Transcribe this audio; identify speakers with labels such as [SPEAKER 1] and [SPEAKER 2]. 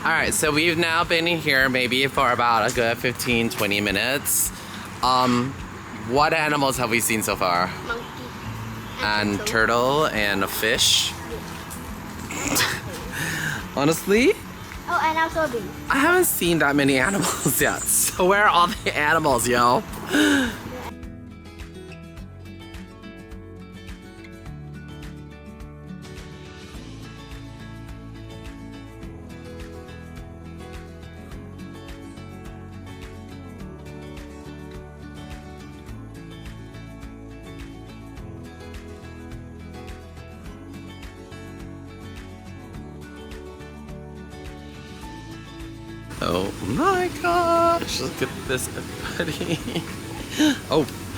[SPEAKER 1] Alright, so we've now been in here maybe for about a good 15-20 minutes. What animals have we seen so far?
[SPEAKER 2] Monkey.
[SPEAKER 1] And turtle and a fish. Honestly,
[SPEAKER 2] Oh, and also a bee.
[SPEAKER 1] I haven't seen that many animals yet. So where are all the animals, yo? Oh my gosh, look at this, everybody. Oh.